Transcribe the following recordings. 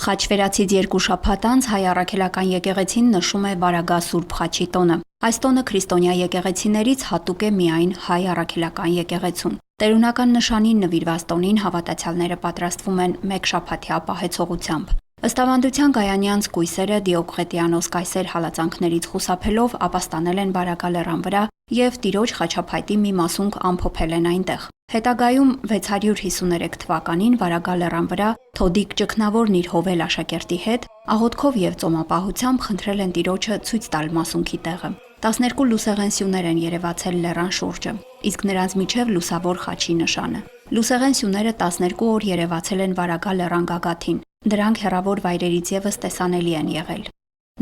Խաչվերացից 2 շաբաթ անց հայ առաքելական եկեղեցին նշում է Վարագա Սուրբ Խաչի տոնը։ Այս տոնը քրիստոնյա եկեղեցիներից հատուկ է միայն հայ առաքելական եկեղեցուն։ Տերունական նշանին նվիրված տոնին հավատացյալները պատրաստվում են 1 շաբաթյա պահեցողությամբ։ Ըստ ավանդության Գայանյանց կույսերը Դիոկղետիանոս կայսեր հալածանքներից խուսափելով ապաստանել են Վարագա լեռան վրա եւ Տիրոջ խաչափայտի մի մասունք ամփոփել են այնտեղ։ Հետագայում 653 թվականին Վարագա լեռան վրա Թոդիկ ճգնավորն իր Հովել աշակերտի հետ աղոթքով եւ ծոմապահությամբ խնդրել են Տիրոջը ցույց տալ մասունքի տեղը։ 12 լուսեղեն սյուներ են երևացել լեռան շուրջը, իսկ նրանց միջև լուսավոր խաչի նշանը։ Լուսեղեն սյուները 12 օր երևացել են Վարագա լեռան գագաթին։ Դրանք հեռավոր վայրերից եւս տեսանելի են եղել։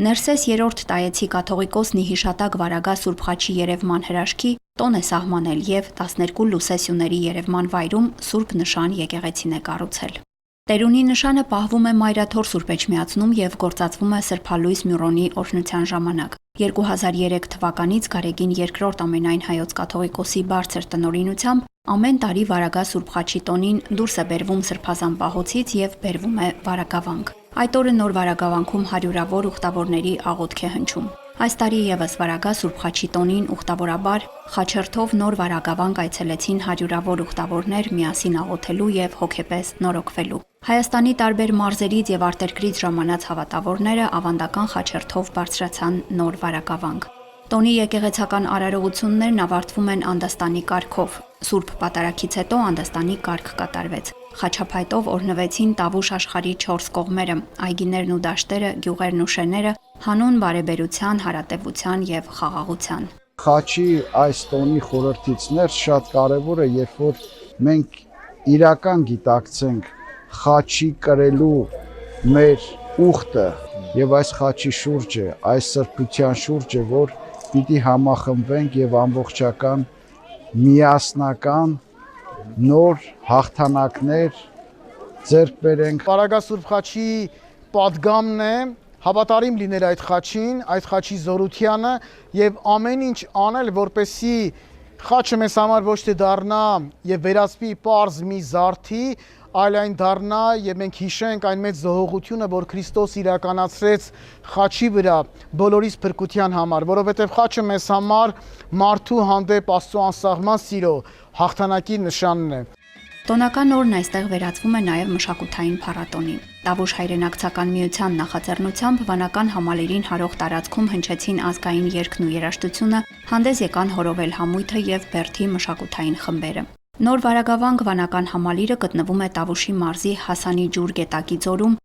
Ներսես 3-րդ տայեցի կաթողիկոս Նիհիշատակ Վարագա Սուրբ Խաչի երևման հրաշքի տոն է սահմանել եւ 12 լուսեսյուների երևման վայրում սուրբ նշան եկեղեցին է կառուցել։ Տերունի նշանը պահվում է Մայրաթոր Սուրբ Էջմիածնում եւ գործածվում է Սրբալույս Մյուրոնի օրհնության ժամանակ։ 2003 թվականից Գարեգին II ամենայն հայոց կաթողիկոսի բարձր տնօրինությամբ ամեն տարի Վարագա Սուրբ Խաչի տոնին դուրս է բերվում Սրբազան պահոցից եւ բերվում է Վարագավանք։ Այդ օրը նոր Վարագավանքում հարյուրավոր ուխտավորների աղոթք է հնչում։ Այս տարի եւս Վարագա Սուրբ Խաչի տոնին ուխտավորաբար խաչերթով նոր Վարագավանք այցելեցին հարյուրավոր ուխտավորներ միասին աղոթելու եւ հոգեպես նորոգվելու։ Հայաստանի տարբեր մարզերից եւ արտերկրից ժամանած հավատավորները ավանդական խաչերթով բարձրացան նոր Վարագավանք։ Տոնի եկեղեցական արարողություններն ավարտվում են անդաստանի կարգով։ Սուրբ պատարագից հետո անդաստանի կարգ կատարվեց։ Խաչափայտով օրհնվեցին Տավուշ աշխարհի 4 կողմերը, այգիներն ու դաշտերը, գյուղերն ու շեները, հանուն բարեբերության, հարատևության եւ խաղաղության։ Խաչի այս տոնի խորհրդից ներս շատ կարևոր է, երբ որ մենք իրական գիտակցենք խաչի կրելու մեր ուխտը եւ այս խաչի շուրջը, այս սրբության շուրջը, որ պիտի համախմբվենք եւ ամբողջական միասնական նոր հաղթանակներ ձեռք բերենք։ Վարագա Սուրբ Խաչի պատգամն է հավատարիմ լինել այդ խաչի զորությանը եւ ամեն ինչ անել, որպեսզի խաչը մեզ համար ոչ թե դառնա եւ վերածվի պարզ մի զարդի, այլ այն դառնա եւ մենք հիշենք այն մեծ զոհողությունը, որ Քրիստոս իրականացրեց խաչի վրա բոլորիս փրկության համար, որովհետեւ խաչը մեզ համար մարդու հանդեպ Աստծո անսահման սիրո հաղթանակի նշանն է։ Տոնական օրն այստեղ վերածվում է նաև մշակութային փառատոնի։ Տավուշ հայրենակցական միության նախաձեռնությամբ վանական համալիրին հարող տարածքում հնչեցին ազգային երգն ու երաժշտությունը, հանդես եկան հորովել համույթը եւ Բերդի մշակութային խմբերը։ Նոր Վարագավանք վանական համալիրը գտնվում է Տավուշի մարզի Հասանի ջուր գետակի ձորում,